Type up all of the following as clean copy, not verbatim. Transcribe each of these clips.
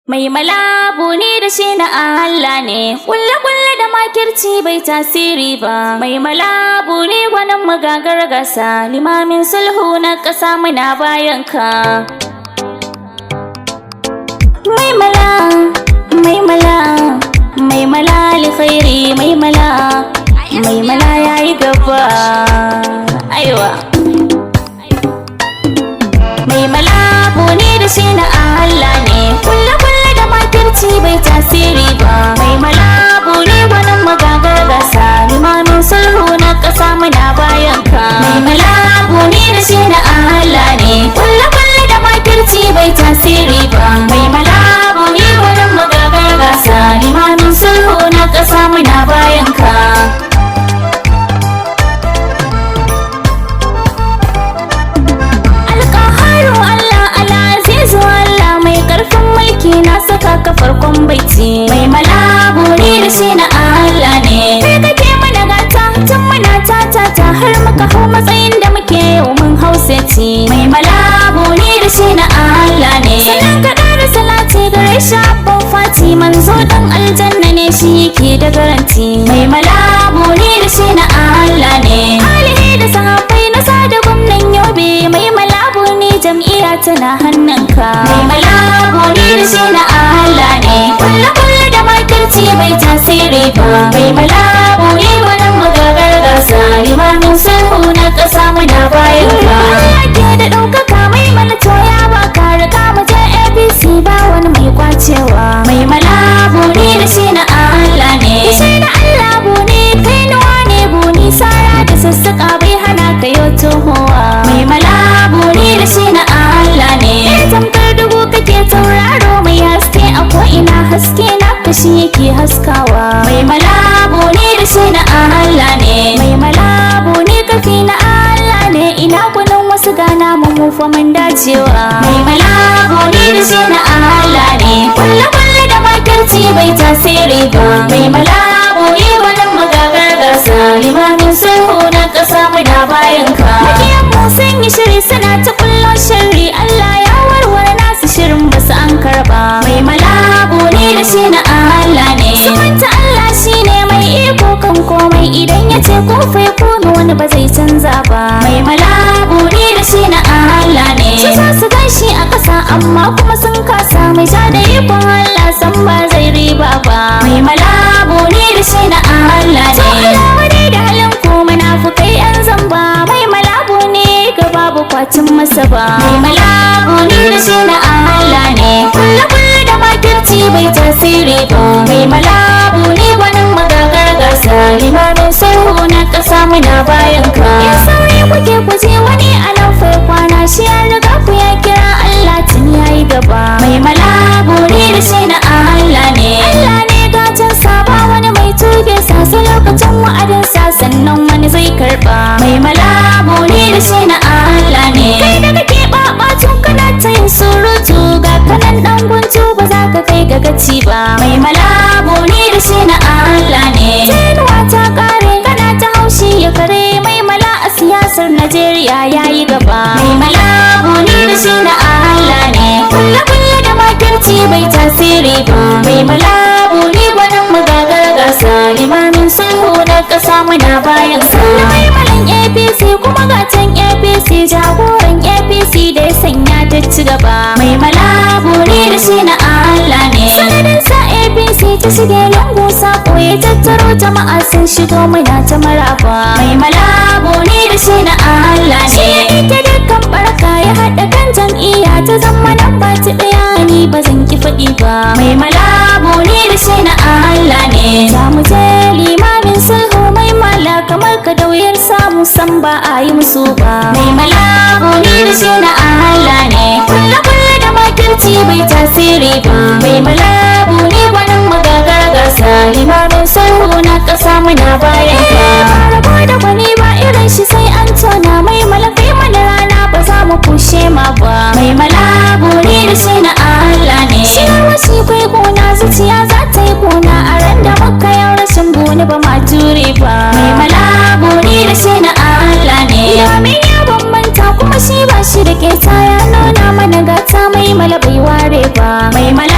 Mai malabu ni da shi na Allah ne, kulle-kulle da makirci bai tasiri ba. Mai malabu ne gwanin magagar gasa, limamin sulhu na ƙasa muna bayan ka. Mai mala, mai mala, mai mala alkhairi, mai mala yayi gaba. Aiwa. Mai malabu ni da shi na Allah ne, kulle-kulle da makirci bai tasiri ba. Mai malabu ne gwanin magagar gasa, limamin sulhu na ƙasa muna bayan ka. Mai malabu ni da shi na Allah ne, kulle-kulle da makirci bai tasiri ba. Mai malabu ne gwanin magagar gasa, limamin sulhu na ƙasa muna bayan ka. Na saka ka farkon baiti, mai malabu ni da shi na Allah ne. Kai kake mana gata tun muna ta har muka hau matsayin da muke yau mun hauseci. Mai malabu ni da shi na Allah ne. Sannan ka ƙara salati gare shi abban fati, manzo dan aljanna ne shi yake da garanti. Mai malabu ni da shi na Allah ne. Alihi da sahabbai na sada gwamnan yobe, mai malabu ni jam'iyya tana hannunka. Mai malabu ni da shi na Allah ne, kulle-kulle da makirci bai tasiri ba. Mai malabu ne gwanin magagar gasa, limamin sulhu na ƙasa muna bayan ka. Allah ke da ɗaukaka, mai malato ya baka riga mu je APC ba wani mai kwacewa. Mai malabu ne da shi na Allah ne, shi na Allah bune kai nuwa ne buni, sara da sassaƙa bai hana ka yo tohowa. Mai malabu ne da shi na Allah ne, tamkar dubu kake tauraro mai haske a ko'ina, haske na kashi yake haskawa. Mai malabu ne da shi na Allah ne, mai malabu ne kafi na Allah ne. Ina gwanin wasu gana mu fa mun dacewa. Mai malabu ne da shi na Allah ne, kulle-kulle da makirci bai tasiri ba. Mai malabu ne gwanin magagar gasa, limamin sulhu na ƙasa muna bayan ka. Makiyan mu sun yi shiri suna ta kullo shirri, Allah ya warware nasu shirin basu an karba. Mai malabu ne da shi na Allah ne, sumanta Allah shi ne mai iko kan komai, idan ya ce ko fai kunu wani ba zai canza ba. Mai malabu ne da shi na Allah ne, su sa su gashi a ƙasa amma kuma sun kasa. Mai ja da ikon Allah san ba zai riba ba. Mai malabu ne da shi na Allah ne, to Allah wani da halin ku munafukai yan zamba. Mai malabu ne ga babu kwacin masa ba. Mai malabu ne da shi na Allah ne, kulle-kulle da makirci bai tasiri ba. Mai malabu ne gwanin magagar gasa, limamin sulhu na ƙasa muna bayan ka. Ya sauri kuke kuje wani a nan fai kwana, shi ya riga ku ya kira Allah tun yayi gaba. Mai malabu ne da shi na Allah ne, Allah ne gatan sa ba wani mai tuge sa, sai lokacin wa'adin sa sannan wani zai karba. Mai malabu ne da shi na Allah ne, kai da kake ɓaɓatu kana ta yin surutu, ga kanan ɗan guntu ba za ka kai ga gaci ba. Mai malabu ne da shi na Allah ne, tenuwa ta ƙare kana ta haushi ya kare. Mai mala a siyasar Najeriya yayi gaba. Mai malabu ne da shi na Allah ne, kulle-kulle da makirci bai tasiri ba. Mai malabu ne gwanin magagar gasa, limamin sulhu na ƙasa muna bayan sa. Mai malan APC kuma gatan APC, jagoran APC da ya sanya ta ci gaba. Mai malabu ne da shi na Allah ne, sanadin sa APC ta shige lungu sako, ya tattaro jama'a sun shigo muna ta maraba. Mai malabu ne da shi na Allah ne, shi ya ita dukkan barka ya haɗa kan jam'iyya ta zama nan ba ta ɗaya, ni ba zan ki faɗi ba. Mai malabu ne da shi na Allah ne, za mu je limamin sulhu. Mai mala kamar ka da wuyar samu san ba a yi musu ba. Mai malabu ne da shi na Allah ne, kulle-kulle da makirci bai tasiri ba. Mai malabu ne gwanin magagar gasa, limamin sulhu na ƙasa muna bayan ka. Rabo da gwani ba irin shi sai an tona. Mai malakai mana rana ba za mu kushe ma ba. Mai malabu ne da shi na Allah ne, shi washi kai gona zuciya za ta yi gona, a ran da muka yau rashin buni ba ma jure ba. Mai malabu ne da shi na Allah ne, yamin ya bambanta kuma shi ba shi da keta, ya nuna mana gata. Mai mala bai ware ba. Mai mala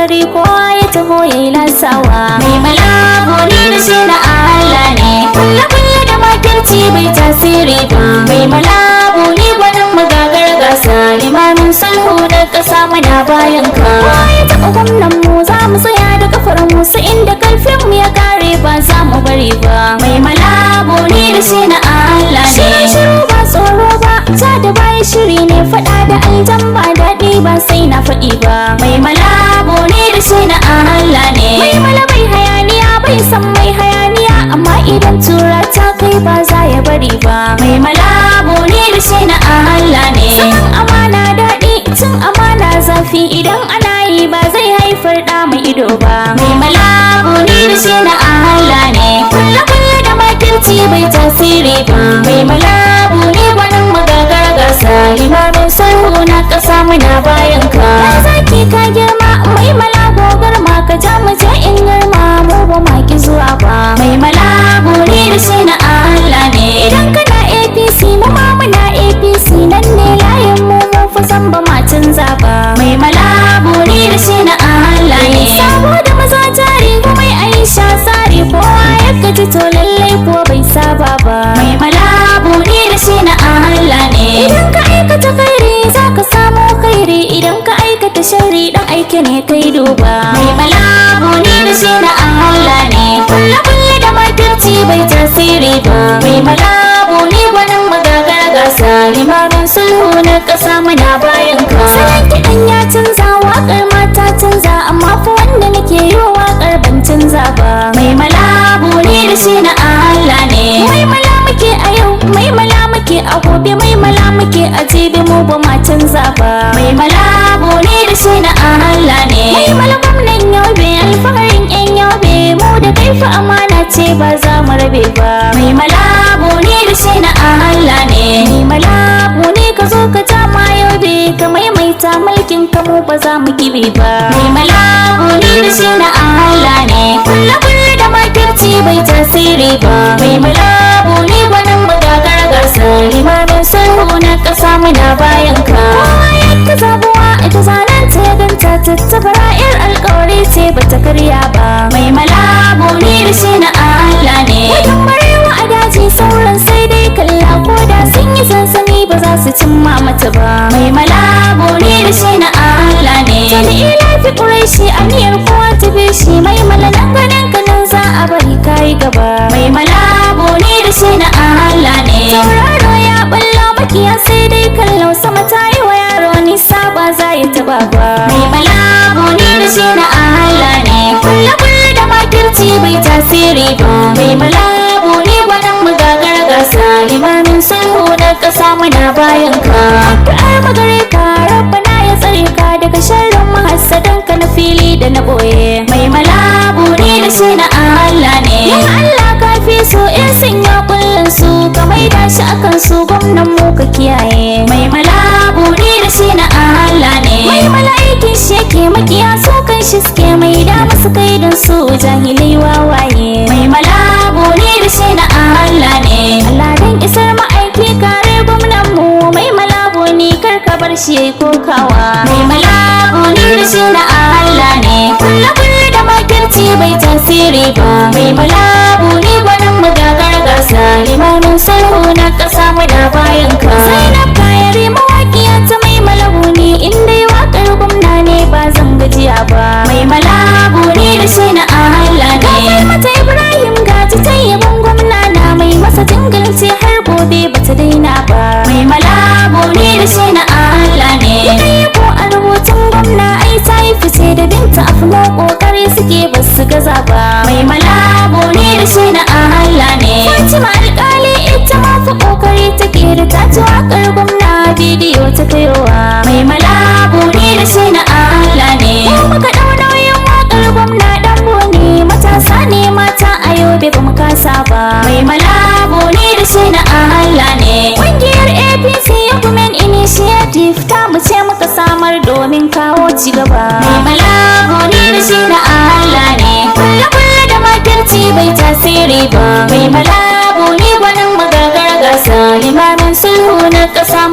gari kowa ya taho ya yi lasawa. Mai malabu ni da shi na Allah ne, kulle da makirci bai tasiri ba. Mai malabu ni gwanin magagar gasa, limamin sulhu da ƙasa muna bayan ka. Kowa ya taɓa gwamnan mu za mu tsaya da kafar mu, su inda karfin mu ya kare ba za mu bari ba. Mai malabu ni da shi na Allah ne, shiru ba tsoro ba, ja da baya shiri ne, faɗa da aljan ba daɗi ba sai na faɗi ba. Mai malabu ni da shi na Allah ne, mai mala bai hayaniya bai san mai hayaniya, amma idan tura ta kai ba za ya bari ba. Mai malabu ni da shi na Allah ne, sanin amana daɗi cin amana zafi, idan ana yi ba zai haifar ɗa mai ido ba. Mai malabu ni da shi na Allah ne, kulle da makirci bai tasiri ba. Mai malabu ni gwanin magagar gasa, limamin sulhu na ƙasa muna bayan ka. Zaki ka girma mai malabu garma, ka ja mu je in girma mu ba ma ki zuwa ba. Mai malabu ni da shi na Allah ne, idan kana APC mu ma muna APC, nan ne layin mu mun fi san ba ma canza ba. Mai malabu ni da shi na Allah ne, sabo da maza jari mai Aisha sari, kowa ya gaji to lallai ko bai saba ba. Mai malabu ni da shi na Allah ne, idan ka aikata kairi za ka samu kairi, idan ka aikata sharri dan aike ne kai duba. Mai malabu ni da shi na Allah ne, kulle da makirci bai tasiri ba. Mai malabu ni gwanin magagar gasa, limamin sulhu na ƙasa muna bayan ka. Salon kiɗan ya canza, waƙar mata canza, amma fa wanda nake yi wa waƙar ban canza ba. Mai malabu ni da shi na Allah ne, mai mala muke a yau mai mala muke a gobe, mai mala muke a jibi mu ba ma canza ba. Mai malabu ni da shi na Allah ne, mai mala gwamnan yobe alfaharin yan yobe, mu da kaifa amana ce ba za mu rabe ba. Mai malabu ni da shi na Allah ne, mai malabu ne ka zo ka ja ma yobe, ka maimaita mulkin ka mu ba za mu kibe ba. Mai malabu ni da shi na Allah ne, kulle da makirci bai tasiri ba. Mai malabu ni gwanin magagar gasa, limamin sulhu na ƙasa muna bayan ka. Kowa yadda zabuwa ita zanen ta ya ganta, tattabara yar alƙawari ce bata karya ba. Mai malabu ni da shi na Allah ne, wajen barewa a daji sauran sai dai kalla, ko da sun yi sansani ba za su cimma mata ba. Mai malabu ni da shi na Allah ne, jami'ila fi ƙuraishi aniyar kowa ta bi shi. Mai mala nan ganin kanan za a bari kayi gaba. Mai malabu ni da shi na Allah ne, sauraro ya ballo makiya sai dai kallo, sama ta yi wa yaro nisa ba za ya taba ba. Mai malabu ni da shi na Allah ne, kulle da makirci bai tasiri ba. Mai malabu ni gwanin magagar gasa, limamin sulhu na ƙasa muna bayan ka. Addu'ar magare ka rabbana ya tsare ka daga sharrin mahassadan ka na fili da na boye. Mai malabu ni da shi na Allah ne, ya Allah ka fi so in sun ya kullun su, ka maida shi akan su gwamnan mu ka kiyaye. Mai malabu ni da shi na Allah ne, mai mala'ikin shi yake makiya su kan shi suke maida masu kaidan su jahilai wawaye. Mai malabu ni da shi na Allah ne, Allah dan isar ma'aiki kare gwamnan mu. Mai malabu ni kar ka bar shi yayi kokawa. Mai malabu ni da shi na Allah ne, kulle da makirci bai tasiri ba. Mai malabu ni gwanin magagar gasa, limamin sulhu na ƙasa muna bayan ka. Zainab kayari mawaƙiya ta mai malabu ni, inda yi waƙar gwamna ne ba zan gajiya ba. Mai malabu ni da shi na Allah ne, kafin mata Ibrahim gaji ta yabon gwamna na, mai masa jingalce har gobe bata daina ba. Mai malabu ni da shi na Allah ne, idan ko a rubutun gwamna ai ta yi fice da binta afno kokari suke basu gaza ba. Mai malabu ni da shi na Allah ne, Fatima alƙali ita ma fa kokari take da ta ci waƙar gwamna bidiyo ta kaiwa. Mai malabu ni da shi na Allah ne, ko muka ɗau nauyin waƙar gwamna dan bone, matasa ne mata a yobe ba mu kasa ba. Mai malabu ni da shi na Allah ne, ƙungiyar APC Women Initiative ta mu ce muka samar domin kawo ci gaba. Mai malabu ni da shi na Allah ne, kulle da makirci bai tasiri ba. Mai malabu ni gwanin magagar gasa, limamin sulhu na ƙasa